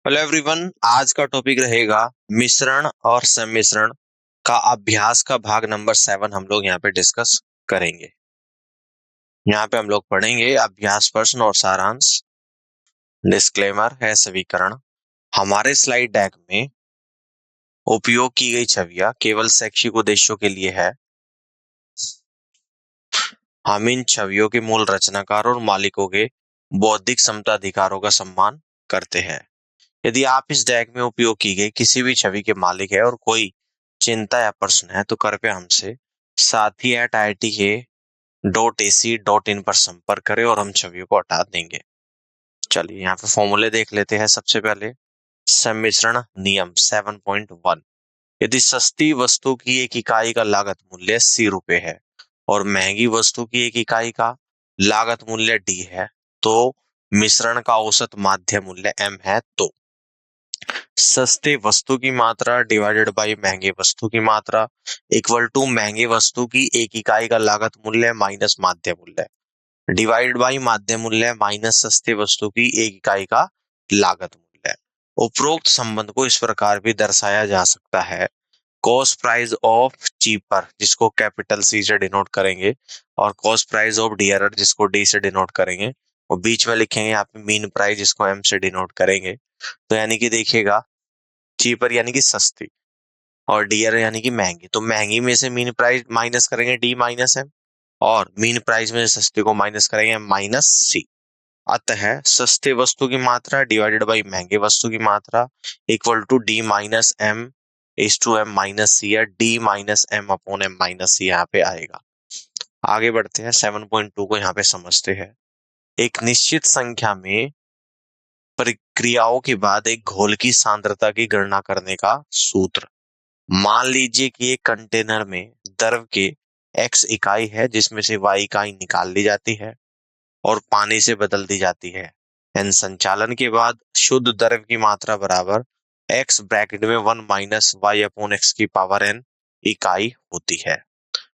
Hello everyone, आज का topic रहेगा मिश्रण और सम्मिश्रण का अभ्यास का भाग नंबर 7 हम लोग यहाँ पे डिस्कस करेंगे। यहाँ पे हम लोग पढ़ेंगे अभ्यास प्रश्न और सारांश। डिस्क्लेमर है सवीकरण। हमारे स्लाइड डेक में उपयोग की गई छवियां केवल शैक्षिक उद्देश्यों के लिए है। हम इन छवियों के मूल रचनाकार और मालिकों के बौद्धिक समता अधिकारों का सम्मान करते हैं। यदि आप इस डेक में उपयोग की गई किसी भी छवि के मालिक है और कोई चिंता या प्रश्न है तो कृपया हमसे sathi@itk.ac.in पर संपर्क करें और हम छवियों को हटा देंगे। चलिए यहाँ पे फॉर्मूले देख लेते हैं। सबसे पहले सम्मिश्रण नियम 7.1। यदि सस्ती वस्तु की एक इकाई का लागत मूल्य 80 रुपए है और महंगी वस्तु की एक इकाई का लागत मूल्य डी है तो मिश्रण का औसत माध्य मूल्य एम है। तो सस्ते वस्तु की मात्रा डिवाइडेड बाई महंगे वस्तु की मात्रा इक्वल टू महंगे वस्तु की एक इकाई का लागत मूल्य माइनस माध्य मूल्य डिवाइड बाई माध्य मूल्य माइनस सस्ते वस्तु की एक इकाई का लागत मूल्य। उपरोक्त संबंध को इस प्रकार भी दर्शाया जा सकता है। कॉस्ट प्राइस ऑफ चीपर जिसको कैपिटल सी से डिनोट करेंगे और कॉस्ट प्राइस ऑफ डियरर जिसको डी से डिनोट करेंगे और बीच में लिखेंगे यहाँ पे मीन प्राइस जिसको एम से डिनोट करेंगे। तो यानी कि देखिएगा, चीपर यानी कि सस्ती और डियर यानी कि महंगी, तो महंगी में से मीन प्राइस माइनस करेंगे डी माइनस एम और मीन प्राइस में से सस्ते को माइनस करेंगे माइनस सी। अतः सस्ते वस्तु की मात्रा डिवाइडेड बाई महंगे वस्तु की मात्रा equal to D minus M is to M minus C या D minus M upon M minus C यहाँ पे आएगा। आगे बढ़ते हैं 7.2 को यहाँ पे समझते हैं। एक निश्चित संख्या में प्रक्रियाओं के बाद एक घोल की सांद्रता की गणना करने का सूत्र। मान लीजिए कि एक कंटेनर में द्रव के x इकाई है जिसमें से y इकाई निकाल ली जाती है और पानी से बदल दी जाती है। n संचालन के बाद शुद्ध द्रव की मात्रा बराबर x ब्रैकेट में 1 माइनस वाई अपॉन एक्स की पावर n इकाई होती है।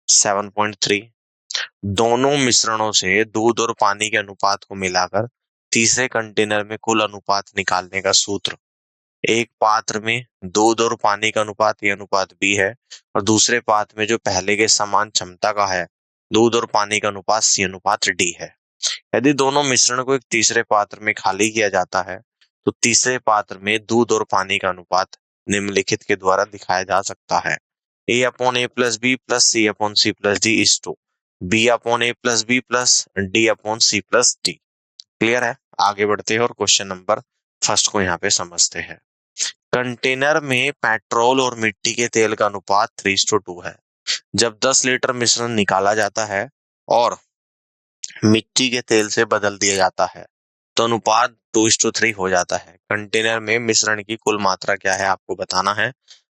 7.3 दोनों मिश्रणों से दूध और पानी के अनुपात को मिलाकर तीसरे कंटेनर में कुल अनुपात निकालने का सूत्र। एक पात्र में दूध और पानी का अनुपात ए अनुपात बी है और दूसरे पात्र में जो पहले के समान क्षमता का है दूध और पानी का अनुपात सी अनुपात डी है। यदि दोनों मिश्रण को एक तीसरे पात्र में खाली किया जाता है तो तीसरे पात्र में दूध और पानी का अनुपात निम्नलिखित के द्वारा दिखाया जा सकता है। A upon A plus B plus C upon C plus D is to B upon A plus B plus D upon C plus D. Clear है? आगे बढ़ते हैं और क्वेश्चन नंबर फर्स्ट को यहाँ पे समझते हैं। कंटेनर में पेट्रोल और मिट्टी के तेल का अनुपात 3:2 है। जब 10 लीटर मिश्रण निकाला जाता है और मिट्टी के तेल से बदल दिया जाता है तो अनुपात 2:3 हो जाता है। कंटेनर में मिश्रण की कुल मात्रा क्या है आपको बताना है।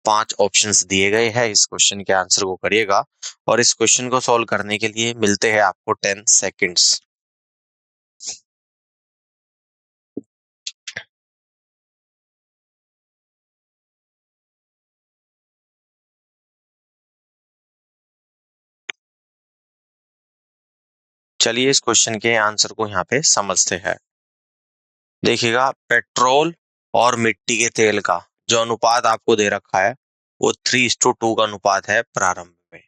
5 ऑप्शंस दिए गए हैं, इस क्वेश्चन के आंसर को करिएगा और इस क्वेश्चन को सॉल्व करने के लिए मिलते हैं आपको 10 सेकेंड्स। चलिए इस क्वेश्चन के आंसर को यहाँ पे समझते हैं। देखिएगा, पेट्रोल और मिट्टी के तेल का जो अनुपात आपको दे रखा है वो 3:2 का अनुपात है प्रारंभ में।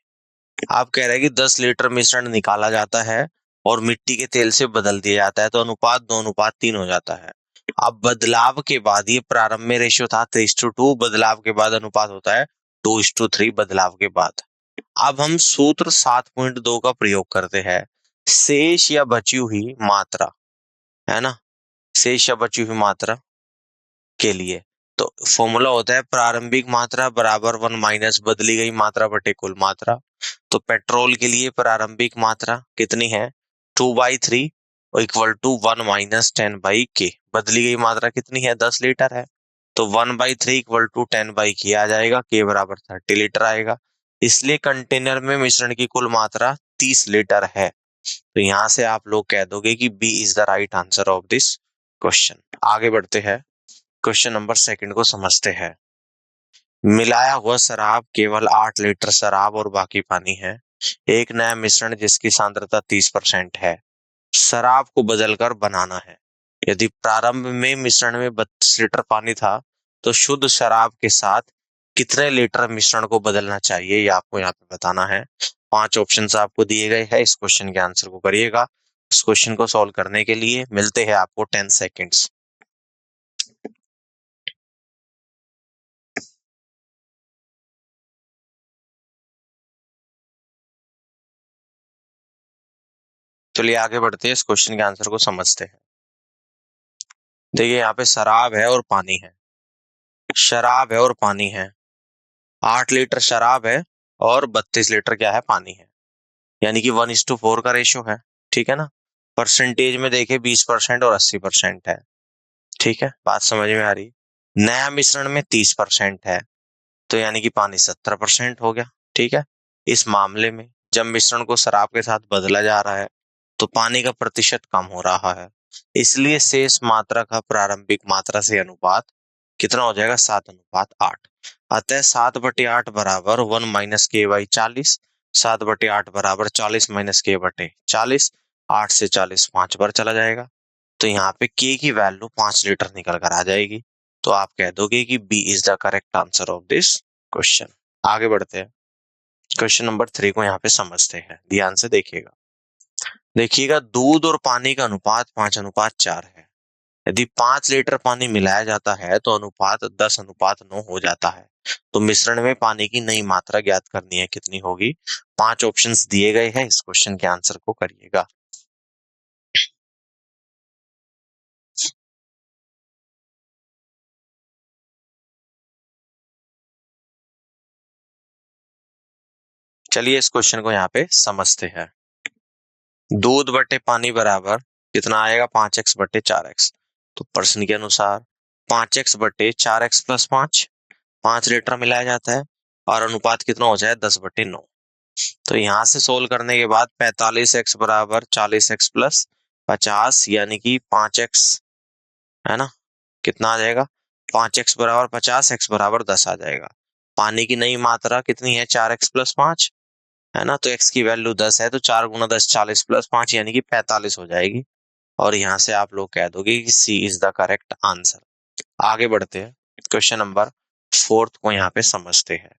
आप कह रहे हैं कि 10 लीटर मिश्रण निकाला जाता है और मिट्टी के तेल से बदल दिया जाता है तो अनुपात 2:3 हो जाता है। अब बदलाव के बाद ये प्रारंभ में रेशियो था 3:2, बदलाव के बाद अनुपात होता है 2:3 बदलाव के बाद। अब हम सूत्र 7.2 का प्रयोग करते हैं। शेष या बची हुई मात्रा, है ना, शेष या बची हुई मात्रा के लिए तो फॉर्मूला होता है प्रारंभिक मात्रा बराबर 1 माइनस बदली गई मात्रा बटे कुल मात्रा। तो पेट्रोल के लिए प्रारंभिक मात्रा कितनी है 2/3 इक्वल टू 1 माइनस 10/k। बदली गई मात्रा कितनी है 10 लीटर है तो 1/3 इक्वल टू 10/k आ जाएगा, k बराबर 30 लीटर आएगा। इसलिए कंटेनर में मिश्रण की कुल मात्रा 30 लीटर है। तो यहां से आप लोग कह दोगे कि B is the right answer of this question. आगे बढ़ते हैं, क्वेश्चन नंबर सेकंड को समझते हैं। मिलाया हुआ शराब केवल 8 लीटर शराब और बाकी पानी है। एक नया मिश्रण जिसकी सांद्रता 30% है शराब को बदलकर बनाना है। यदि प्रारंभ में मिश्रण में 32 लीटर पानी था तो शुद्ध शराब के साथ कितने लीटर मिश्रण को बदलना चाहिए, ये आपको यहाँ पे बताना है। 5 ऑप्शंस आपको दिए गए हैं, इस क्वेश्चन के आंसर को करिएगा। इस क्वेश्चन को सॉल्व करने के लिए मिलते हैं आपको 10 सेकेंड्स। चलिए आगे बढ़ते हैं, इस क्वेश्चन के आंसर को समझते हैं। देखिए यहाँ पे शराब है और पानी है, शराब है और पानी है। 8 लीटर शराब है और 32 लीटर क्या है, पानी है। यानी कि 1:4 का रेशो है। ठीक है ना। परसेंटेज में देखे 20% और 80% है। ठीक है, बात समझ में आ रही। नया मिश्रण में 30% है, तो यानी कि पानी 70% हो गया। ठीक है। इस मामले में जब मिश्रण को शराब के साथ बदला जा रहा है तो पानी का प्रतिशत कम हो रहा है, इसलिए शेष मात्रा का प्रारंभिक मात्रा से अनुपात कितना हो जाएगा, 7:8। अतः 7/8 बराबर 1 - k/40। 7/8 बराबर 40 - k/40। 8 से 40 5 बार चला जाएगा, तो यहाँ पे के की वैल्यू 5 लीटर निकल कर आ जाएगी। तो आप कह दोगे कि B is the correct answer of this question. आगे बढ़ते हैं, क्वेश्चन नंबर 3 को यहाँ पे समझते हैं, ध्यान से देखिएगा। देखिएगा, दूध और पानी का अनुपात 5:4 है। यदि 5 लीटर पानी मिलाया जाता है तो अनुपात 10:9 हो जाता है। तो मिश्रण में पानी की नई मात्रा ज्ञात करनी है, कितनी होगी। 5 ऑप्शंस दिए गए हैं, इस क्वेश्चन के आंसर को करिएगा। चलिए इस क्वेश्चन को यहाँ पे समझते हैं। दूध बटे पानी बराबर कितना आएगा, 5x/4x। तो प्रश्न के अनुसार 5x/4x+5, 5 लीटर मिलाया जाता है और अनुपात कितना हो जाए, 10/9। तो यहां से सोल्व करने के बाद 45x बराबर 40x+50, यानी कि 5x, है ना। कितना आ जाएगा, 5x बराबर 50, x बराबर 10 आ जाएगा। पानी की नई मात्रा कितनी है, 4x+5, है ना। तो x की वैल्यू 10 है, तो 4 × 10 40+5 यानी कि 45 हो जाएगी। और यहां से आप लोग कह दोगे कि C is the correct answer. आगे बढ़ते हैं, क्वेश्चन नंबर 4 को यहाँ पे समझते हैं।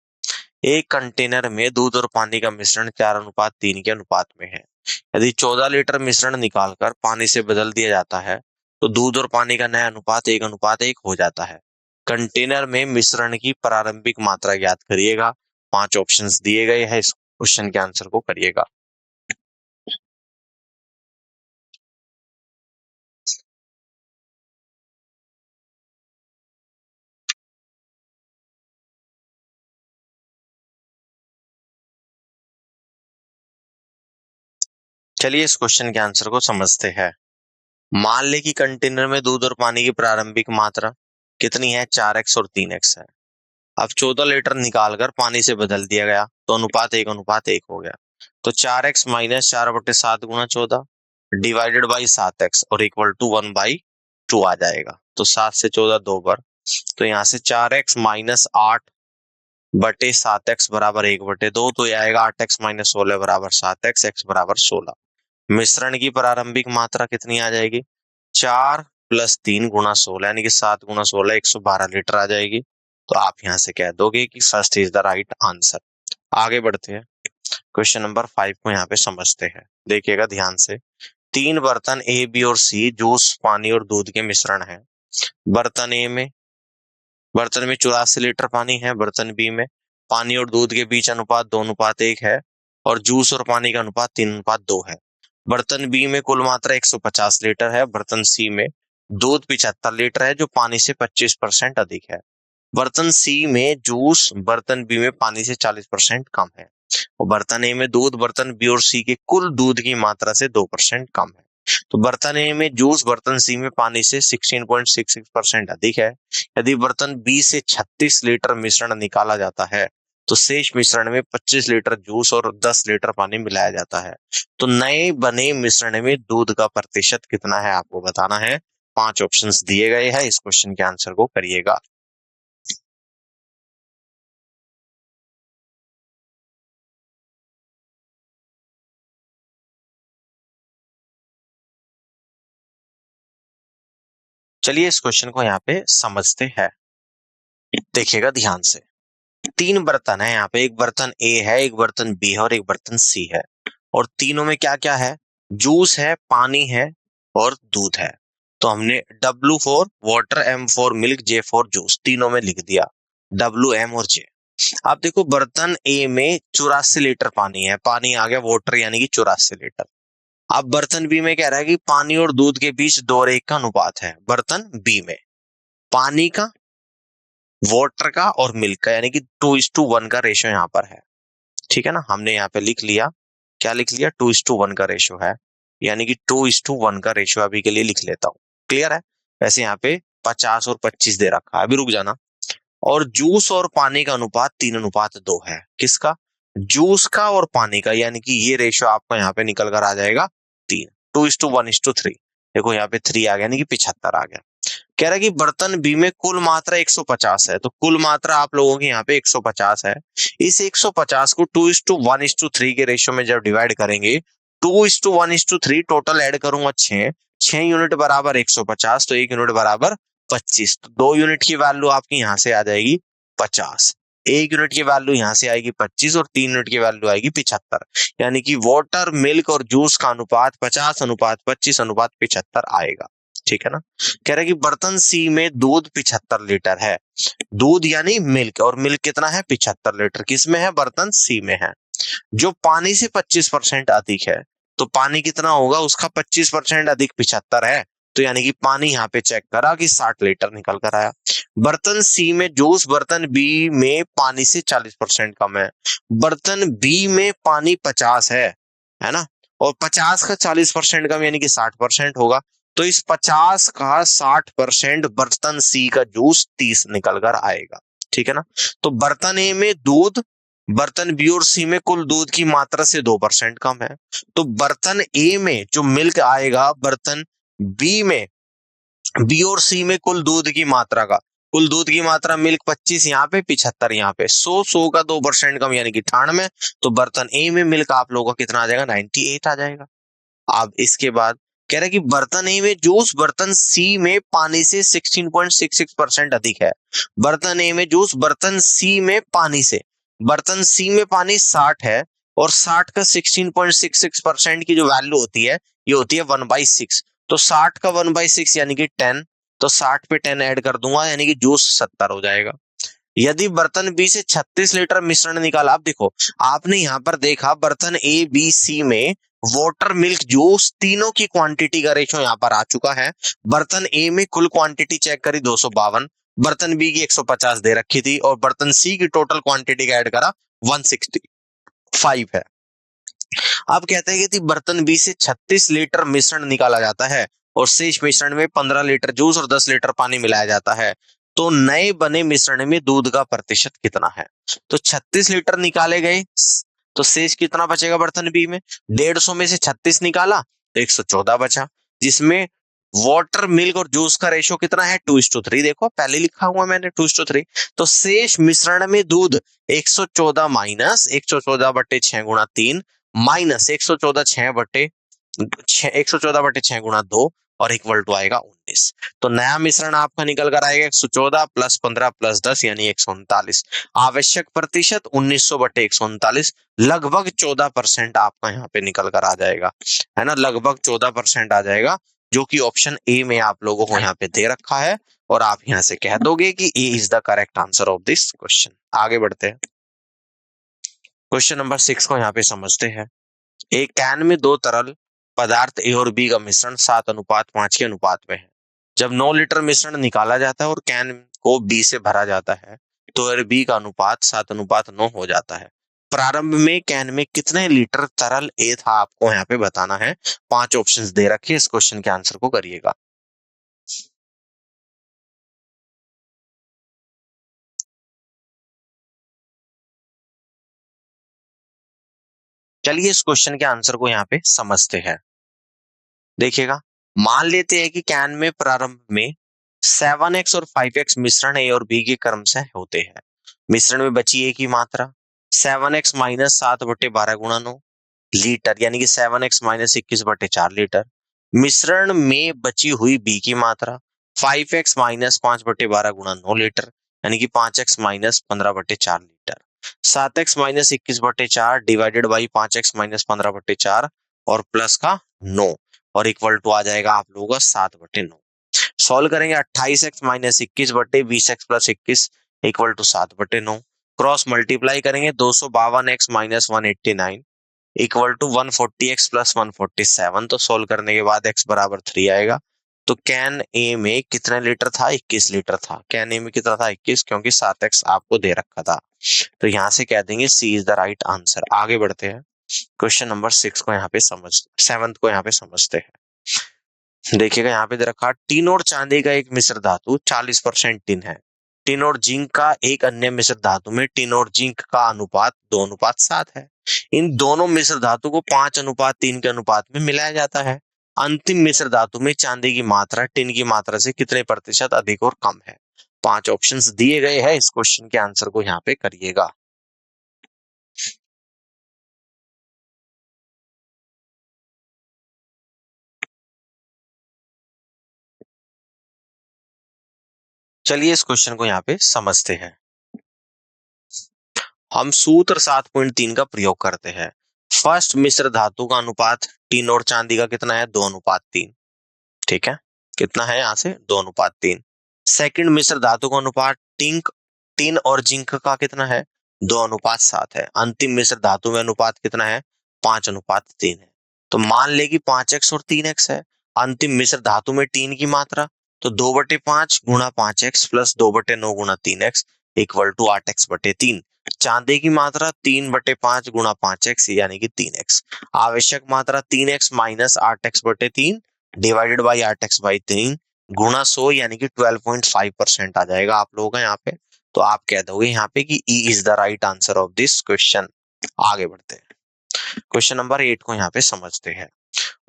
एक कंटेनर में दूध और पानी का मिश्रण 4:3 के अनुपात में है। यदि 14 लीटर मिश्रण निकालकर पानी से बदल दिया जाता है तो दूध और पानी का नया अनुपात 1:1 हो जाता है। कंटेनर में मिश्रण की प्रारंभिक मात्रा ज्ञात करिएगा। 5 ऑप्शंस दिए गए हैं, इस क्वेश्चन के आंसर को करिएगा। चलिए इस क्वेश्चन के आंसर को समझते हैं। मान ले कि कंटेनर में दूध और पानी की प्रारंभिक मात्रा कितनी है, 4x और 3x है। अब 14 लीटर निकालकर पानी से बदल दिया गया तो अनुपात 1:1 हो गया। तो 4x - 4/7 × 14 डिवाइडेड बाई 7x और इक्वल टू 1/2 आ जाएगा। तो 7 से 14 2 बार, तो यहाँ से 4x - 8/7x बराबर 1/2, तो ये आएगा 8x - 16 बराबर 7x, x बराबर 16। मिश्रण की प्रारंभिक मात्रा कितनी आ जाएगी, 4+3 × 16 यानी कि 7 × 16 112 लीटर आ जाएगी। तो आप यहां से कह दोगे कि first is the right answer. आगे बढ़ते हैं, क्वेश्चन नंबर 5 को यहाँ पे समझते हैं, देखिएगा ध्यान से। 3 बर्तन ए, बी और सी जूस, पानी और दूध के मिश्रण है। बर्तन ए में, बर्तन में 84 लीटर पानी है। बर्तन बी में पानी और दूध के बीच अनुपात 2:1 है और जूस और पानी का अनुपात 3:2 है। बर्तन बी में कुल मात्रा 150 लीटर है। बर्तन सी में दूध 75 लीटर है जो पानी से 25% अधिक है। बर्तन सी में जूस बर्तन बी में पानी से 40% कम है और बर्तन ए में दूध बर्तन बी और सी के कुल दूध की मात्रा से 2% कम है। तो बर्तन ए में जूस बर्तन सी में पानी से 16.66% अधिक है। यदि बर्तन बी से 36 लीटर मिश्रण निकाला जाता है तो शेष मिश्रण में 25 लीटर जूस और 10 लीटर पानी मिलाया जाता है। तो नए बने मिश्रण में दूध का प्रतिशत कितना है, आपको बताना है। 5 ऑप्शंस दिए गए हैं, इस क्वेश्चन के आंसर को करिएगा। चलिए इस क्वेश्चन को यहाँ पे समझते हैं। देखिएगा ध्यान से, तीन बर्तन है यहाँ पे, एक बर्तन ए है, एक बर्तन बी है और एक बर्तन सी है। और तीनों में क्या क्या है? जूस है, पानी है और दूध है। तो हमने W for water, M for milk, J for juice तीनों में लिख दिया, W, M और J। अब देखो बर्तन ए में 84 लीटर पानी है, पानी आ गया वाटर यानी कि 84 लीटर। अब बर्तन बी में कह रहा है कि पानी और दूध के बीच 2:1 का अनुपात है। बर्तन बी में पानी का, वाटर का और मिल्क का यानी कि 2:1 का रेशो यहाँ पर है। ठीक है ना, हमने यहाँ पे लिख लिया, क्या लिख लिया? 2:1 का रेशो है, यानी कि 2:1 का रेशो अभी के लिए लिख लेता हूँ। क्लियर है? वैसे यहाँ पे 50 और 25 दे रखा है, अभी रुक जाना। और जूस और पानी का अनुपात 3:2 है। किसका? जूस का और पानी का, यानी कि ये रेशो आपका यहाँ पे निकल कर आ जाएगा 3, 2:1:3। देखो यहाँ पे 3 आ गया, यानी कि 75 आ गया। कह रहा है कि बर्तन बी में कुल मात्रा 150 है, तो कुल मात्रा आप लोगों की यहाँ पे 150 है। इस 150 को 2:1:3 के रेशियो में जब डिवाइड करेंगे, 2:1:3 टोटल ऐड करूंगा 6 यूनिट बराबर 150, तो 1 यूनिट बराबर 25। तो 2 यूनिट की वैल्यू आपकी यहाँ से आ जाएगी 50, 1 यूनिट की वैल्यू यहाँ से आएगी 25 और 3 यूनिट की वैल्यू आएगी 75। यानी कि वाटर, मिल्क और जूस का अनुपात 50:25:75 आएगा। ठीक है ना? कह रहा है कि बर्तन सी में दूध 75 लीटर है, दूध यानी मिल्क, और मिल्क कितना है? 75 लीटर। किसमें है? बर्तन सी में है। जो पानी से 25% अधिक है, तो पानी कितना होगा? उसका 25% अधिक 75 है, तो यानी कि पानी यहाँ पे चेक करा कि 60 लीटर निकल कर आया। बर्तन सी में जूस बर्तन बी में पानी से 40% कम है। बर्तन बी में पानी 50 है ना, और 50 का 40% कम यानी कि 60% होगा। तो इस 50 का 60% बर्तन सी का जूस 30 निकल कर आएगा। ठीक है ना? तो बर्तन ए में दूध बर्तन बी और सी में कुल दूध की मात्रा से 2% कम है, तो बर्तन ए में जो मिल्क आएगा, बर्तन बी में, बी और सी में कुल दूध की मात्रा का, कुल दूध की मात्रा मिल्क 25 यहाँ पे, 75 यहाँ पे, 100 का 2% कम यानी कि 98। तो बर्तन ए में मिल्क आप लोगों का कितना आ जाएगा? 98 आ जाएगा। अब इसके बाद कह रहा है कि बर्तन ए में जूस बर्तन सी में पानी से 16.66% अधिक है। बर्तन ए में जूस बर्तन सी में पानी से, बर्तन सी में पानी 60 है, और 60 का 16.66% की जो वैल्यू होती है, ये होती है 1/6। तो 60 का 1/6 यानी कि 10, तो 60 पे 10 ऐड कर दूंगा यानी कि जूस 70 हो जाएगा। यदि बर्तन बी से 36 लीटर मिश्रण निकाला, आप देखो, आपने यहां पर देखा बर्तन ए बी सी में वाटर, मिल्क, जूस तीनों की क्वांटिटी का रेशो यहां पर आ चुका है। बर्तन ए में कुल क्वांटिटी चेक करी 252, बर्तन बी की 150 दे रखी थी, और बर्तन सी की टोटल क्वांटिटी का ऐड करा 165 है। अब कहते हैं कि बर्तन बी से 36 लीटर मिश्रण निकाला जाता है, और शेष मिश्रण में 15 लीटर जूस और 10 लीटर पानी मिलाया जाता है। तो नए बने मिश्रण में दूध का प्रतिशत कितना है? तो 36 लीटर निकाले गए, तो शेष कितना बचेगा बर्तन बी में? 150 में से 36 निकाला तो 114 बचा, जिसमें वाटर, मिल्क और जूस का रेशो कितना है? 2:3। देखो पहले लिखा हुआ मैंने 2:3। तो शेष मिश्रण में दूध 114 माइनस 114/6 × 3 माइनस 114 6 गुणा 2 और इक्वल टू आएगा 19। तो नया मिश्रण आपका निकल कर आएगा 114 + 15 + 10 यानी 139। आवश्यक प्रतिशत 1900/139, लगभग 14% आपका यहाँ पे निकल कर आ जाएगा, है ना, लगभग 14% आ जाएगा, जो कि ऑप्शन ए में आप लोगों को यहाँ पे दे रखा है। और आप यहाँ से कह दोगे कि A is the correct answer of this question. आगे बढ़ते हैं, क्वेश्चन नंबर 6 को यहाँ पे समझते हैं। एक कैन में दो तरल पदार्थ ए और बी का मिश्रण 7:5 के अनुपात में है। जब 9 लीटर मिश्रण निकाला जाता है और कैन को बी से भरा जाता है, तो ए और बी का अनुपात 7:9 हो जाता है। प्रारंभ में कैन में कितने लीटर तरल ए था, आपको यहाँ पे बताना है। 5 ऑप्शंस दे रखे, इस क्वेश्चन के आंसर को करिएगा। चलिए इस क्वेश्चन के आंसर को यहाँ पे समझते हैं। देखिएगा, मान लेते हैं कि कैन में प्रारंभ में 7x और 5x मिश्रण ए और बी के क्रम से होते हैं। मिश्रण में बची ए की मात्रा 7x माइनस 7/12 × 9 लीटर, यानी कि 7x माइनस 21/4 लीटर। मिश्रण में बची हुई बी की मात्रा 5x माइनस 5/12 गुणा 9 लीटर, यानी कि 5x minus 15/4 litre. 7x minus 21/4 divided by 5x minus 15/4 और प्लस का 9 और इक्वल टू आ जाएगा आप लोगों का 7/9। सॉल्व करेंगे 28x minus 21/20x plus 21 equal to 7/9। Cross multiply करेंगे 252x minus 189 equal to 140x plus 147। तो सोल्व करने के बाद x बराबर 3 आएगा। तो कैन ए में कितने लीटर था? 21 लीटर था। कैन ए में कितना था? 21, क्योंकि 7x आपको दे रखा था। तो यहां से कह देंगे सी इज द राइट आंसर। आगे बढ़ते हैं, क्वेश्चन नंबर 6 को यहाँ पे सेवंथ को यहाँ पे समझते हैं। देखिएगा यहाँ पे दे रखा टिन और चांदी का एक मिश्र धातु 40% टिन है। टिन और जिंक का एक अन्य मिश्र धातु में टिन और जिंक का अनुपात 2:7 है। इन दोनों मिश्र धातु को 5:3 के अनुपात में मिलाया जाता है। अंतिम मिश्र धातु में चांदी की मात्रा टिन की मात्रा से कितने प्रतिशत अधिक और कम है? 5 ऑप्शंस दिए गए हैं। इस क्वेश्चन के आंसर को यहाँ पे करिएगा। चलिए इस क्वेश्चन को यहाँ पे समझते हैं। हम सूत्र 7.3 का प्रयोग करते हैं। फर्स्ट मिश्र धातु का अनुपात टिन और चांदी का कितना है? 2:3। ठीक है, कितना है यहाँ से? 2:3। सेकंड मिश्र धातु का अनुपात टिन और जिंक का कितना है? 2:7 है। अंतिम मिश्र धातु में अनुपात कितना है? 5:3 है। तो मान ले कि 5x और 3x है। अंतिम मिश्र धातु में टिन की मात्रा तो 2/5 गुणा 5x प्लस 2/9 गुणा 3x इक्वल टू 8x/3। चांदी की मात्रा 3/5 गुणा 5x यानी कि 3x। आवश्यक मात्रा 3x minus 8x/3 divided by 8x/3 गुणा 100 यानी कि 12.5% आ जाएगा आप लोगों का यहाँ पे। तो आप कह दोगे यहाँ पे कि E is the right answer of this question. आगे बढ़ते हैं, क्वेश्चन नंबर 8 को यहाँ पे समझते हैं।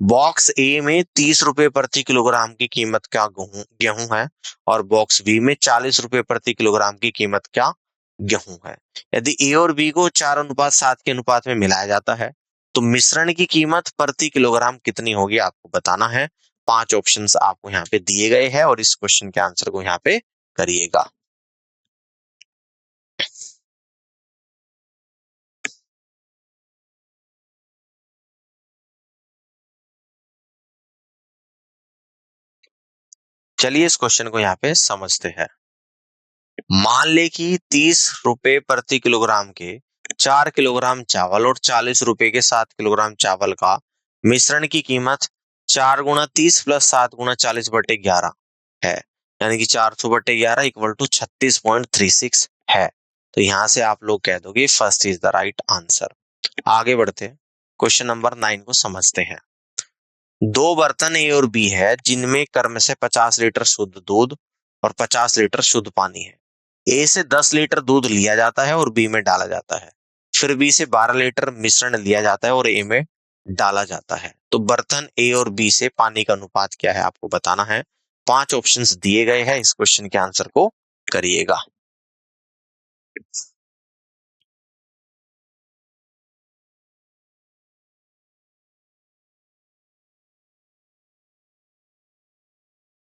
बॉक्स ए में 30 रुपए प्रति किलोग्राम की कीमत का गेहूं है और बॉक्स बी में 40 रुपए प्रति किलोग्राम की कीमत का गेहूं है। यदि ए और बी को 4:7 के अनुपात में मिलाया जाता है तो मिश्रण की कीमत प्रति किलोग्राम कितनी होगी आपको बताना है। 5 ऑप्शंस आपको यहाँ पे दिए गए हैं और इस क्वेश्चन के आंसर को यहाँ पे करिएगा। चलिए इस क्वेश्चन को यहाँ पे समझते हैं। मान ले कि 30 रुपए प्रति किलोग्राम के 4 किलोग्राम चावल और 40 रुपए के 7 किलोग्राम चावल का मिश्रण की कीमत 4 × 30 प्लस 7 × 40/11 है, यानी कि 400/11 इक्वल टू 36.36 है। तो यहां से आप लोग कह दोगे first is the right answer. आगे बढ़ते हैं, क्वेश्चन नंबर 9 को समझते हैं। दो बर्तन ए और बी है जिनमें क्रम से 50 लीटर शुद्ध दूध और 50 लीटर शुद्ध पानी है। ए से 10 लीटर दूध लिया जाता है और बी में डाला जाता है। फिर बी से 12 लीटर मिश्रण लिया जाता है और ए में डाला जाता है। तो बर्तन ए और बी से पानी का अनुपात क्या है आपको बताना है। 5 ऑप्शंस दिए गए हैं। इस क्वेश्चन के आंसर को करिएगा।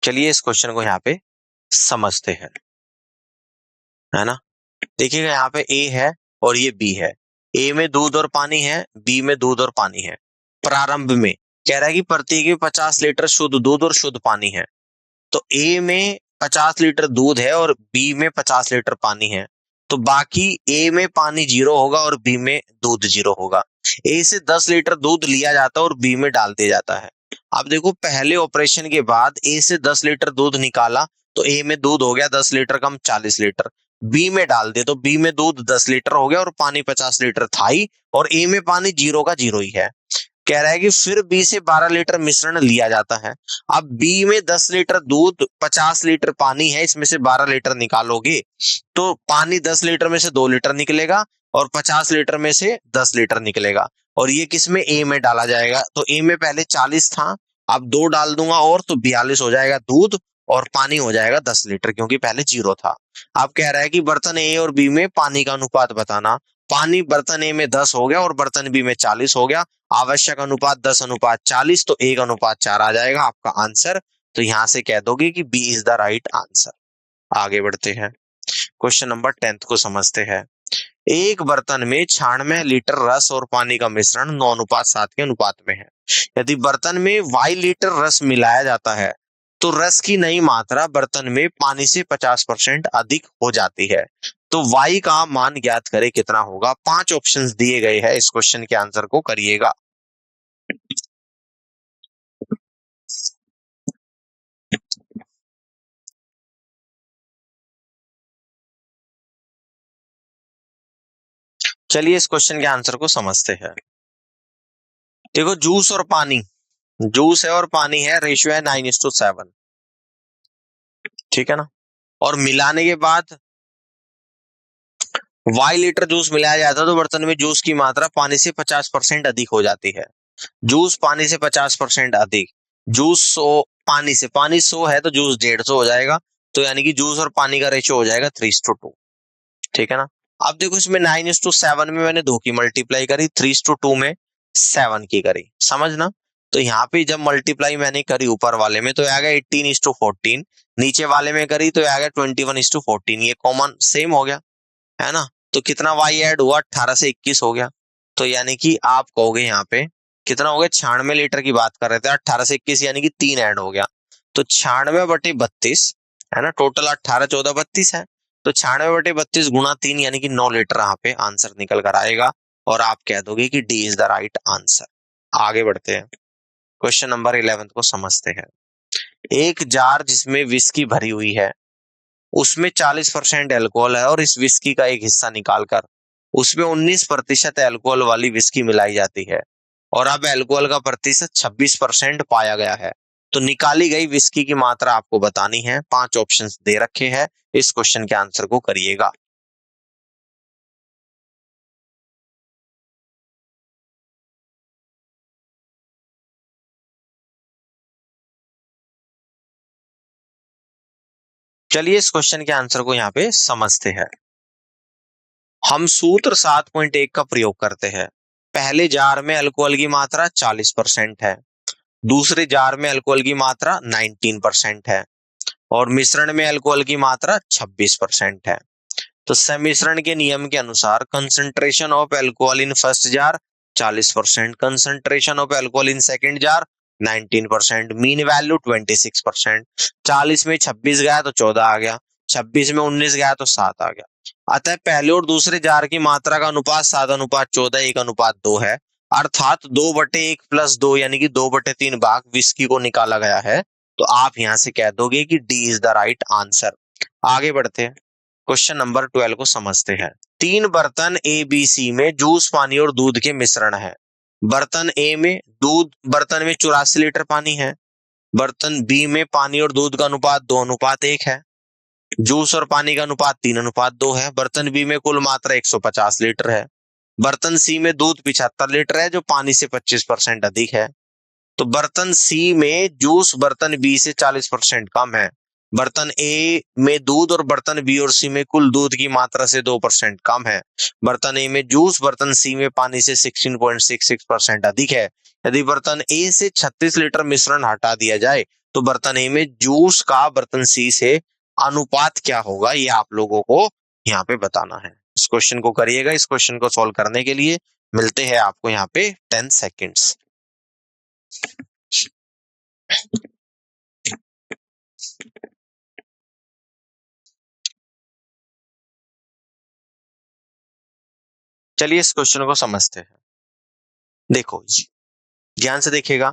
चलिए इस क्वेश्चन को यहाँ पे समझते हैं, है ना। देखिएगा यहाँ पे ए है और ये बी है। ए में दूध और पानी है, बी में दूध और पानी है। प्रारंभ में कह रहा है कि प्रत्येक में 50 लीटर शुद्ध दूध और शुद्ध पानी है। तो ए में 50 लीटर दूध है और बी में 50 लीटर पानी है। तो बाकी ए में पानी 0 होगा और बी में दूध 0 होगा। ए से 10 लीटर दूध लिया जाता है और बी में डाल दिया जाता है। अब देखो पहले ऑपरेशन के बाद ए से 10 लीटर दूध निकाला तो ए में दूध हो गया 10 लीटर कम 40 लीटर। बी में डाल दे तो बी में दूध 10 लीटर हो गया और पानी 50 लीटर था ही, और ए में पानी 0 का 0 ही है। कह रहा है कि फिर बी से 12 लीटर मिश्रण लिया जाता है। अब बी में 10 लीटर दूध 50 लीटर पानी है, इसमें से 12 लीटर निकालोगे तो पानी 10 लीटर में से 2 लीटर निकलेगा और 50 लीटर में से 10 लीटर निकलेगा। और ये किस में? ए में डाला जाएगा। तो ए में पहले 40 था, अब 2 डाल दूंगा और तो 42 हो जाएगा दूध और पानी हो जाएगा 10 लीटर, क्योंकि पहले 0 था। अब कह रहा है कि बर्तन ए और बी में पानी का अनुपात बताना। पानी बर्तन ए में 10 हो गया और बर्तन बी में 40 हो गया। आवश्यक अनुपात 10:40, तो 1:4 आ जाएगा आपका आंसर। तो यहां से कह दोगे कि B is the right answer. आगे बढ़ते हैं, क्वेश्चन नंबर 10 को समझते हैं। एक बर्तन में 96 लीटर रस और पानी का मिश्रण 9:7 के अनुपात में है। यदि बर्तन में y लीटर रस मिलाया जाता है तो रस की नई मात्रा बर्तन में पानी से 50% अधिक हो जाती है। तो y का मान ज्ञात करें कितना होगा। 5 ऑप्शंस दिए गए हैं, इस क्वेश्चन के आंसर को करिएगा। चलिए इस क्वेश्चन के आंसर को समझते हैं। देखो जूस और पानी, जूस है और पानी है, रेशियो है 9:7, ठीक है ना। और मिलाने के बाद y लीटर जूस मिलाया जाता है तो बर्तन में जूस की मात्रा पानी से 50% अधिक हो जाती है। जूस पानी से 50% अधिक, जूस 100, पानी 100 है तो जूस 150 हो जाएगा। तो यानी कि जूस और पानी का रेशियो हो जाएगा 3:2, ठीक है ना। अब देखो इसमें 9:7 में मैंने 2 की मल्टीप्लाई करी, 3:2 में 7 की करी, समझना। तो यहाँ पे जब मल्टीप्लाई मैंने करी ऊपर वाले में तो आ गया 18:14, नीचे वाले में करी तो आ गया 21:14, ये कॉमन सेम हो गया, है ना। तो कितना वाई ऐड हुआ, 18 से 21 हो गया। तो यानी कि आप कहोगे यहाँ पे कितना हो गया, 96 लीटर की बात कर रहे थे, 18 से 21 यानी कि 3 ऐड हो गया। तो 96/32, है ना, टोटल 18, 14, 32 है। तो 96/32 गुणा 3 यानी कि 9 लीटर यहाँ पे आंसर निकल कर आएगा। और आप कह दोगे कि D is the right answer. आगे बढ़ते हैं, क्वेश्चन नंबर 11 को समझते हैं। एक जार जिसमें विस्की भरी हुई है, उसमें 40% एल्कोहल है और इस विस्की का एक हिस्सा निकालकर उसमें 19% एल्कोहल वाली विस्की मिलाई जाती है और अब एल्कोहल का प्रतिशत 26% पाया गया है। तो निकाली गई विस्की की मात्रा आपको बतानी है। 5 ऑप्शंस दे रखे हैं, इस क्वेश्चन के आंसर को करिएगा। चलिए इस क्वेश्चन के आंसर को यहाँ पे समझते हैं। हम सूत्र 7.1 का प्रयोग करते हैं। पहले जार में अल्कोहल की मात्रा 40% है, दूसरे जार में अल्कोहल की मात्रा 19% है और मिश्रण में अल्कोहल की मात्रा 26% है। तो सम्मिश्रण के नियम के अनुसार concentration of alcohol in first jar 40%, concentration of alcohol in second jar 19%, mean value 26%। 40 में 26 गया तो 14 आ गया, 26 में 19 गया तो 7 आ गया। अतः पहले और दूसरे जार की मात्रा का अनुपात 7:14, 1:2 है। अर्थात 2/1 + 2 यानी कि 2/3 भाग विस्की को निकाला गया है। तो आप यहां से कह दोगे कि D is the right answer. आगे बढ़ते हैं, क्वेश्चन नंबर 12 को समझते हैं। 3 बर्तन ए बी सी में जूस, पानी और दूध के मिश्रण है। बर्तन ए में दूध, बर्तन में 84 लीटर पानी है। बर्तन बी में पानी और दूध का अनुपात 2:1 है। जूस और पानी का अनुपात 3:2 है। बर्तन बी में कुल मात्रा 150 लीटर है। बर्तन सी में दूध 75 लीटर है जो पानी से 25% अधिक है। तो बर्तन सी में जूस बर्तन बी से 40% कम है। बर्तन ए में दूध और बर्तन बी और सी में कुल दूध की मात्रा से 2% कम है। बर्तन ए में जूस बर्तन सी में पानी से 16.66% अधिक है। यदि बर्तन ए से 36 लीटर मिश्रण हटा दिया जाए तो बर्तन ए में जूस का बर्तन सी से अनुपात क्या होगा, ये आप लोगों को यहाँ पे बताना है। इस क्वेश्चन को करिएगा। इस क्वेश्चन को सॉल्व करने के लिए मिलते हैं आपको यहाँ पे 10 सेकेंड्स। चलिए इस क्वेश्चन को समझते हैं। देखो ध्यान से देखिएगा,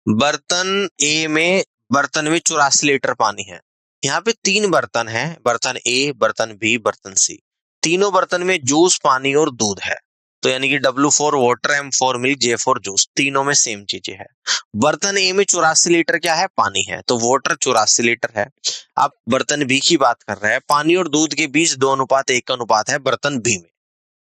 बर्तन ए में, बर्तन में 84 लीटर पानी है। यहाँ पे 3 बर्तन हैं, बर्तन ए, बर्तन बी, बर्तन सी। तीनों बर्तन में जूस, पानी और दूध है। तो यानी कि W4 water, M4 milk, J4 juice, तीनों में सेम चीजें हैं। बर्तन ए में 84 लीटर क्या है, पानी है, तो वाटर 84 लीटर है। अब बर्तन बी की बात कर रहे हैं, पानी और दूध के बीच 2:1 का अनुपात है बर्तन बी में।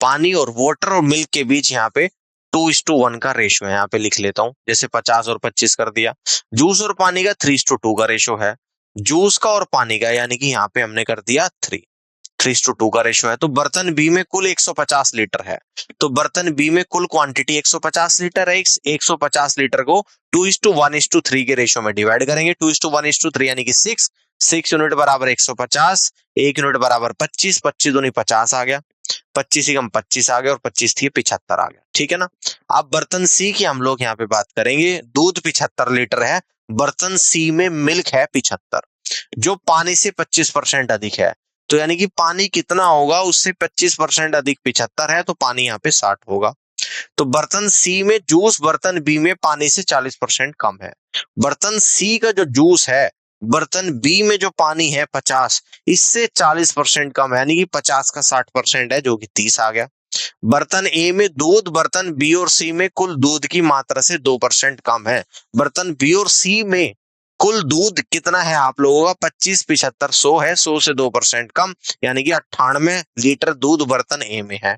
पानी और वाटर और मिल्क के बीच यहाँ पे 2:1 का रेशियो है। यहाँ पे लिख लेता हूं, जैसे 50 और 25 कर दिया। जूस और पानी का 3:2 का रेशियो है। जूस का और पानी का यानी कि यहाँ पे हमने कर दिया 3। 3:2 का रेशियो है। तो बर्तन बी में कुल 150 लीटर है, तो बर्तन बी में कुल क्वांटिटी 150 लीटर है। 150 लीटर को 2:1:3 के रेशियो में डिवाइड करेंगे। 2:1:3 यानी कि 6 यूनिट बराबर 150, 1 यूनिट बराबर 25, 25 दूनी 50 आ गया, 25 ही कम 25 आ गया, और 25 थी 75 आ गया। ठीक है ना। अब बर्तन सी की हम लोग यहाँ पे बात करेंगे। दूध 75 लीटर है, बर्तन सी में मिल्क है 75, जो पानी से 25% अधिक है। तो यानी कि पानी कितना होगा, उससे 25% अधिक 75 है, तो पानी यहाँ पे 60 होगा। तो बर्तन सी में जूस बर्तन बी में पानी से 40% कम है। बर्तन सी का जो जूस है बर्तन बी में जो पानी है 50, इससे 40% कम है, यानी कि 50 का 60% है, जो कि 30 आ गया। बर्तन ए में दूध बर्तन बी और सी में कुल दूध की मात्रा से 2% कम है। बर्तन बी और सी में कुल दूध कितना है आप लोगों का, 25, 75, 100 है, 100 से 2% कम, यानी कि 98 लीटर दूध बर्तन ए में है।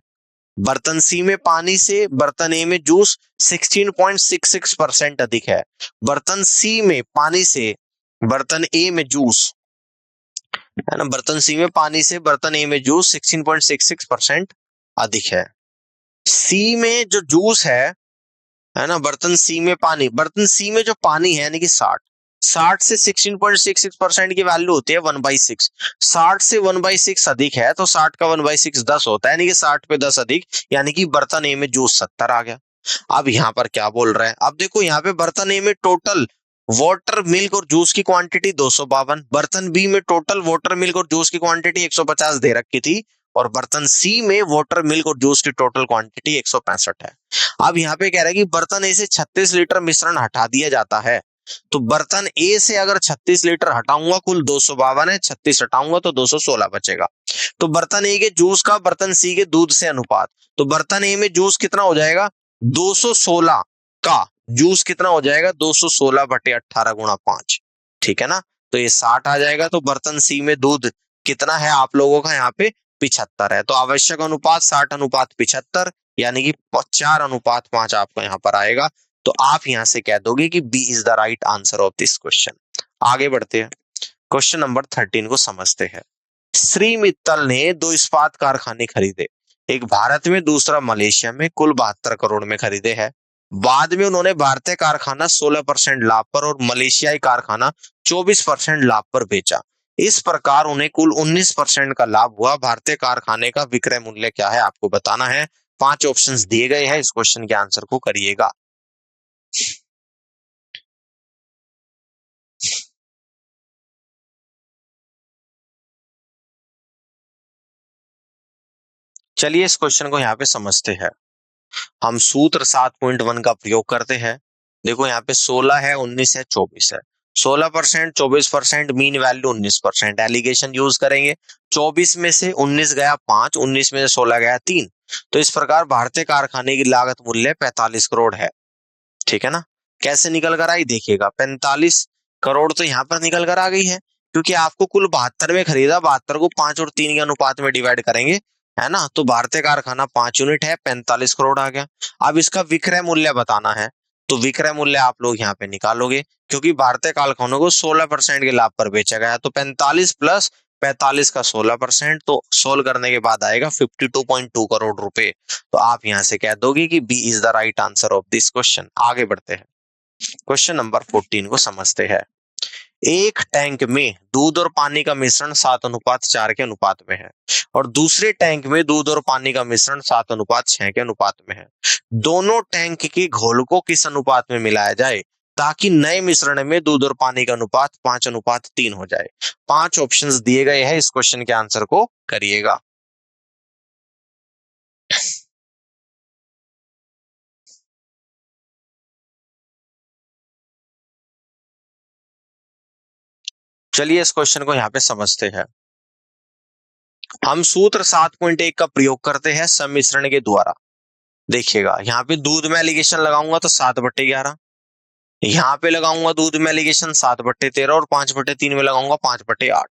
बर्तन सी में पानी से बर्तन ए में जूस 16.66% अधिक है। बर्तन सी में पानी से बर्तन ए में जूस, है ना, बर्तन सी में पानी से बर्तन ए में जूस 16.66% अधिक है। सी में जो जूस है ना, बर्तन सी में पानी, बर्तन सी में जो पानी है यानी कि 60 से 16.66% की वैल्यू होती है 1/6। 60 से 1/6 अधिक है, तो 60 का 1/6 10 होता है, यानी कि 60 पे 10 अधिक, यानी कि बर्तन ए में जूस 70 आ गया। अब यहाँ पर क्या बोल रहे हैं, अब देखो यहाँ पे बर्तन ए में टोटल वाटर मिल्क और जूस की क्वांटिटी 252, बर्तन बी में टोटल वाटर मिल्क और जूस की क्वांटिटी 150 दे रखी थी, और बर्तन सी में वाटर मिल्क और जूस की टोटल क्वांटिटी 165 है। अब यहाँ पे कह रहा है कि बर्तन ए से 36 लीटर मिश्रण हटा दिया जाता है। तो बर्तन ए से अगर 36 लीटर हटाऊंगा, कुल 252 है, 36 हटाऊंगा तो 216 बचेगा। तो बर्तन ए के जूस का बर्तन सी के दूध से अनुपात, तो बर्तन ए में जूस कितना हो जाएगा, 216 का जूस कितना हो जाएगा, 216/18 गुणा 5। ठीक है ना। तो ये 60 आ जाएगा। तो बर्तन सी में दूध कितना है आप लोगों का, यहाँ पे 75 है। तो आवश्यक अनुपात 60:75, यानी कि 4:5 आपका यहाँ पर आएगा। तो आप यहां से कह दोगे कि B is the right answer of this question. आगे बढ़ते हैं, क्वेश्चन नंबर 13 को समझते हैं। श्री मित्तल ने 2 इस्पात कारखाने खरीदे, एक भारत में दूसरा मलेशिया में, कुल 72 करोड़ में खरीदे हैं। बाद में उन्होंने भारतीय कारखाना 16% लाभ पर और मलेशियाई कारखाना 24% लाभ पर बेचा। इस प्रकार उन्हें कुल 19% का लाभ हुआ। भारतीय कारखाने का विक्रय मूल्य क्या है, आपको बताना है। 5 ऑप्शंस दिए गए हैं, इस क्वेश्चन के आंसर को करिएगा। चलिए इस क्वेश्चन को यहाँ पे समझते हैं। हम सूत्र 7.1 का प्रयोग करते हैं। देखो यहाँ पे 16 है, 19 है, 24 है। 16%, 24%, मीन वैल्यू 19%, एलिगेशन यूज करेंगे। 24 में से 19 गया 5, 19 में से 16 गया 3। तो इस प्रकार भारतीय कारखाने की लागत मूल्य 45 करोड़ है। ठीक है ना। कैसे निकल कर आई देखिएगा, 45 करोड़ तो यहाँ पर निकल कर आ गई है, क्योंकि आपको कुल 72 में खरीदा, 72 को 5 और 3 के अनुपात में डिवाइड करेंगे, है ना। तो भारतीय कारखाना 5 यूनिट है, 45 करोड़ आ गया। अब इसका विक्रय मूल्य बताना है, तो विक्रय मूल्य आप लोग यहाँ पे निकालोगे, क्योंकि भारतीय कारखानों को 16% के लाभ पर बेचा गया है। तो 45 प्लस 45 का 16%, तो सोल्व करने के बाद आएगा 52.2 करोड़ रुपए। तो आप यहां से कह दोगे कि B is the right answer of this question. आगे बढ़ते हैं, क्वेश्चन नंबर 14 को समझते हैं। एक टैंक में दूध और पानी का मिश्रण 7:4 के अनुपात में है, और दूसरे टैंक में दूध और पानी का मिश्रण 7:6 के अनुपात में है। दोनों टैंक के घोल को किस अनुपात में मिलाया जाए ताकि नए मिश्रण में दूध और पानी का अनुपात 5:3 हो जाए। 5 ऑप्शंस दिए गए हैं, इस क्वेश्चन के आंसर को करिएगा। चलिए इस क्वेश्चन को यहाँ पे समझते हैं। हम सूत्र 7.1 का प्रयोग करते हैं सम्मिश्रण के द्वारा। देखिएगा यहाँ पे दूध में एलिगेशन लगाऊंगा तो 7/11, यहाँ पे लगाऊंगा दूध में एलिगेशन 7/13, और 5/3 में लगाऊंगा 5/8।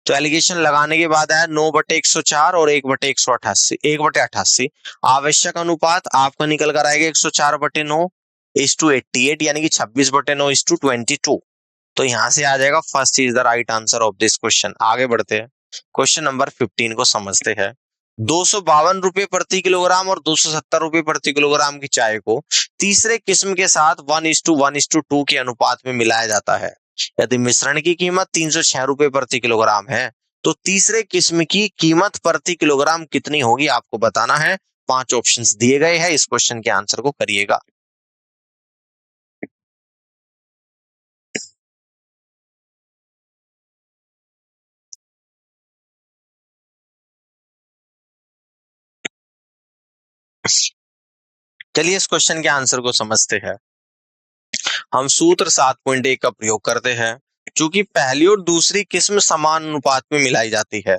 तो एलिगेशन लगाने के बाद आया 9/104 और 1/188, 1/88। आवश्यक अनुपात आपका निकल कर आएगा 104/9:88, यानी कि 26/9:22। तो यहां से आ जाएगा first is the right answer of this question. आगे बढ़ते हैं, क्वेश्चन नंबर 15 को समझते हैं। 252 रुपए प्रति किलोग्राम और 270 रुपए प्रति किलोग्राम की चाय को तीसरे किस्म के साथ 1:1:2 के अनुपात में मिलाया जाता है। यदि मिश्रण की कीमत 306 रुपए प्रति किलोग्राम है तो तीसरे किस्म की कीमत प्रति किलोग्राम कितनी होगी आपको बताना है। 5 ऑप्शंस दिए गए हैं, इस क्वेश्चन के आंसर को करिएगा। चलिए इस क्वेश्चन के आंसर को समझते हैं। हम सूत्र 7.1 का प्रयोग करते हैं। चूंकि पहली और दूसरी किस्म समान अनुपात में मिलाई जाती है,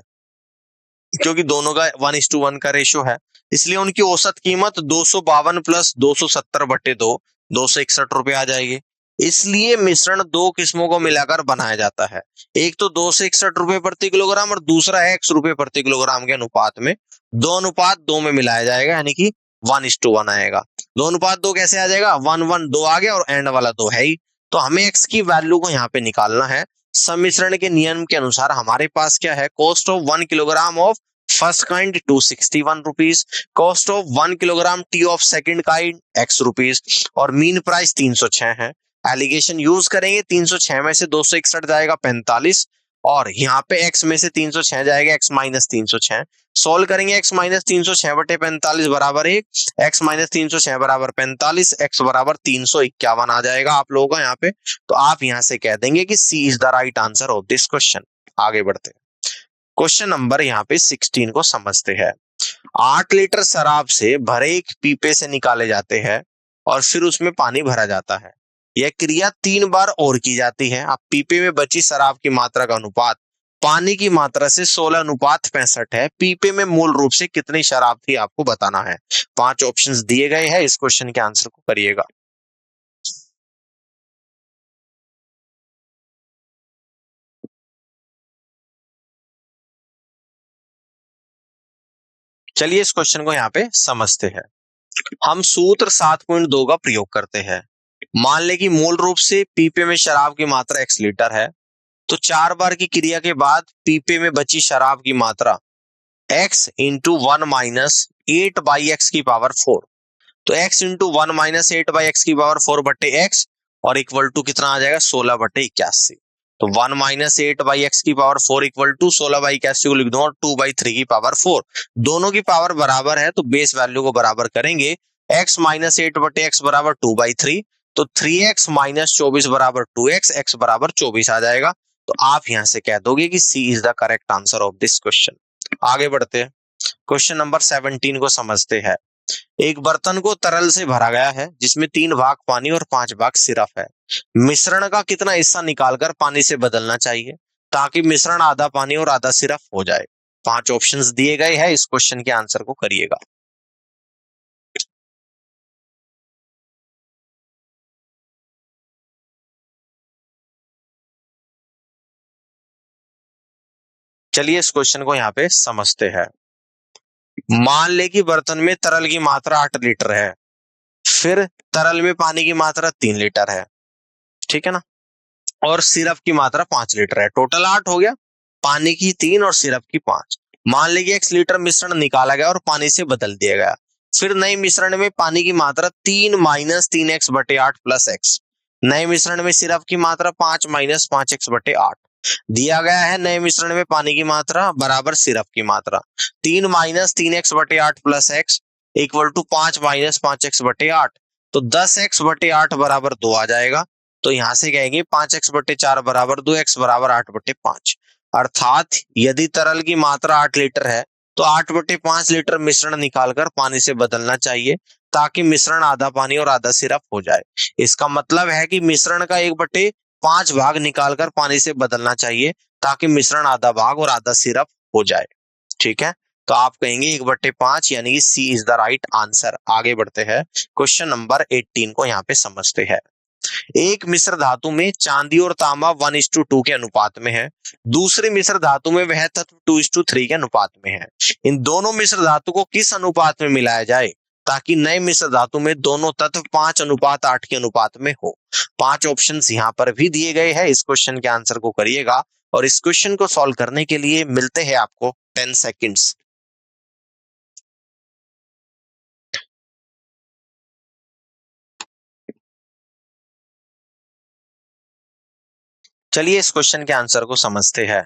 क्योंकि दोनों का 1:1 का रेशियो है, इसलिए उनकी औसत कीमत 252 प्लस 270/2 261 रुपए आ जाएगी। इसलिए मिश्रण दो किस्मों को मिलाकर बनाया जाता है। एक तो 261 रुपए प्रति किलोग्राम और दूसरा है 100 रुपए प्रति किलोग्राम के अनुपात में। 2:2 में मिलाया जाएगा, यानी कि 1:1 आएगा। 2:2 कैसे आ जाएगा? 1:1 आ गया और एंड वाला 2 है ही। तो हमें एक्स की वैल्यू को यहाँ पे निकालना है। सम्मिश्रण के नियम के अनुसार हमारे पास क्या है? Cost of 1 kilogram of first kind 261 rupees, cost of 1 kilogram T of second kind x rupees और मीन प्राइस 306 है। एलिगेशन यूज करेंगे, 306 में से 261 जाएगा 45 और यहाँ पे x में से 306 जाएगा x माइनस 306। सोल्व करेंगे, x माइनस 306 बटे 45 बराबर 1, x माइनस 306 बराबर 45, x बराबर 351 आ जाएगा आप लोगों का यहाँ पे। तो आप यहाँ से कह देंगे कि C is the right answer of this question. आगे बढ़ते हैं, क्वेश्चन नंबर यहाँ पे 16 को समझते हैं। 8 लीटर शराब से भरे एक पीपे से निकाले जाते हैं और फिर उसमें पानी भरा जाता है। यह क्रिया 3 बार और की जाती है। अब पीपे में बची शराब की मात्रा का अनुपात पानी की मात्रा से 16:65 है। पीपे में मूल रूप से कितनी शराब थी आपको बताना है। 5 ऑप्शंस दिए गए हैं, इस क्वेश्चन के आंसर को करिएगा। चलिए इस क्वेश्चन को यहाँ पे समझते हैं। हम सूत्र 7.2 का प्रयोग करते हैं। मान ले कि मूल रूप से पीपे में शराब की मात्रा x लीटर है, तो 4 बार की क्रिया के बाद पीपे में बची शराब की मात्रा x इंटू 1 माइनस 8/x की पावर 4। तो x इंटू 1 माइनस 8/x की पावर 4 बट्टे x और इक्वल टू कितना आ जाएगा? 16/81। तो 1 माइनस 8/x की पावर 4 इक्वल टू 16/81 को लिख दूंगा 2/3 की पावर 4। दोनों की पावर बराबर है तो बेस वैल्यू को बराबर करेंगे। x माइनस 8/x बराबर 2/3, तो 3x माइनस 24 बराबर 2x, x बराबर 24 आ जाएगा। तो आप यहां से कह दोगे कि C is the correct answer of this question. आगे बढ़ते हैं, क्वेश्चन नंबर 17 को समझते हैं। एक बर्तन को तरल से भरा गया है जिसमें 3 भाग पानी और 5 भाग सिरप है। मिश्रण का कितना हिस्सा निकालकर पानी से बदलना चाहिए ताकि मिश्रण आधा पानी और आधा सिरप हो जाए। 5 ऑप्शंस दिए गए हैं, इस क्वेश्चन के आंसर को करिएगा। चलिए इस क्वेश्चन को यहाँ पे समझते हैं। मान ले कि बर्तन में तरल की मात्रा 8 लीटर है, फिर तरल में पानी की मात्रा 3 लीटर है, ठीक है ना, और सिरप की मात्रा 5 लीटर है। टोटल 8 हो गया, पानी की 3 और सिरप की 5। मान लीजिए 1 लीटर मिश्रण निकाला गया और पानी से बदल दिया गया। फिर नए मिश्रण में पानी की मात्रा 3 माइनस 3x बटे 8 प्लस x। नए मिश्रण में सिरप की मात्रा 5 माइनस 5x बटे 8 दिया गया है। नए मिश्रण में पानी की मात्रा बराबर सिरप की मात्रा 3 माइनस 3x बटे 8 plus x equal to 5 minus 5x बटे 8। तो 10x बटे 8 बराबर 2 आ जाएगा। तो यहां से कहेंगे 5x बटे 4 बराबर 2, x बराबर 8 बटे 5। अर्थात यदि तरल की मात्रा 8 लीटर है तो 8 बटे 5 लीटर मिश्रण निकालकर पानी से बदलना चाहिए ताकि मिश्रण आधा पानी और आधा सिरप हो जाए। इसका मतलब है कि मिश्रण का 1/5 भाग निकालकर पानी से बदलना चाहिए ताकि मिश्रण आधा भाग और आधा सिरप हो जाए। ठीक है, तो आप कहेंगे 1/5, यानी कि C is the right answer. आगे बढ़ते हैं, क्वेश्चन नंबर 18 को यहाँ पे समझते हैं। एक मिश्र धातु में चांदी और तांबा 1:2 के अनुपात में है। दूसरी मिश्र धातु में वह तत्व 2:3 के अनुपात में है। इन दोनों मिश्र धातु को किस अनुपात में मिलाया जाए ताकि नए मिश्र धातु में दोनों तत्व 5:8 के अनुपात में हो। 5 ऑप्शंस यहाँ पर भी दिए गए हैं, इस क्वेश्चन के आंसर को करिएगा और इस क्वेश्चन को सॉल्व करने के लिए मिलते हैं आपको 10 सेकेंड्स। चलिए इस क्वेश्चन के आंसर को समझते हैं।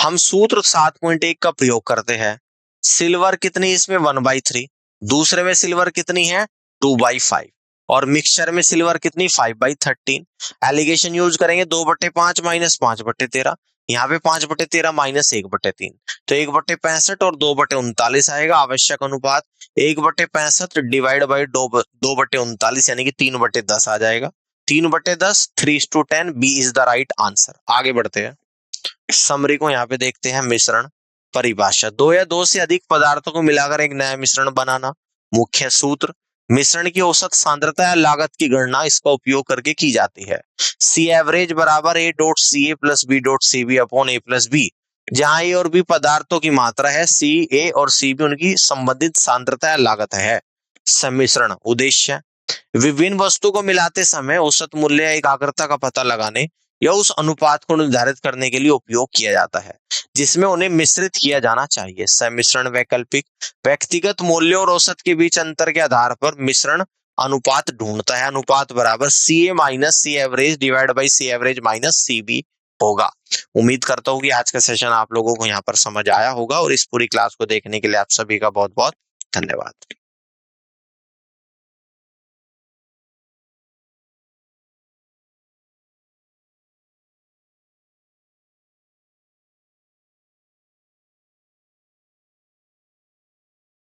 हम सूत्र 7.1 का प्रयोग करते हैं। सिल्वर कितनी इसमें 1/3, दूसरे में सिल्वर कितनी है 2/5 और मिक्सचर में सिल्वर कितनी 5/13। एलिगेशन यूज करेंगे 2/5 माइनस 5/13, यहाँ पे 5/13 माइनस 1/3 तो 1/65 और 2/39 आएगा। आवश्यक अनुपात 1/65 डिवाइड बाई 2/39 यानी कि 3/10 आ जाएगा। 3/10 3:10 B is the right answer. आगे बढ़ते हैं, समरी को यहाँ पे देखते हैं। मिश्रण परिभाषा, दो या दो से अधिक पदार्थों को मिलाकर एक नया मिश्रण बनाना। मुख्य सूत्र, मिश्रण की औसत सांद्रता या लागत की गणना इसका उपयोग करके की जाती है। सी एवरेज बराबर A dot C A plus B dot C B upon A plus B, जहां ए और बी पदार्थों की मात्रा है, सी ए और सी बी उनकी संबंधित सांद्रता या लागत है। सम्मिश्रण उद्देश्य, विभिन्न वस्तु को मिलाते समय औसत मूल्य या एकाग्रता का पता लगाने या उस अनुपात को निर्धारित करने के लिए उपयोग किया जाता है जिसमें उन्हें मिश्रित किया जाना चाहिए। सम्मिश्रण वैकल्पिक, व्यक्तिगत मूल्यों और औसत के बीच अंतर के आधार पर मिश्रण अनुपात ढूंढता है। अनुपात बराबर C A minus C average divide by C average minus C B होगा। उम्मीद करता हूँ कि आज का सेशन आप लोगों को यहाँ पर समझ आया होगा और इस पूरी क्लास को देखने के लिए आप सभी का बहुत बहुत धन्यवाद।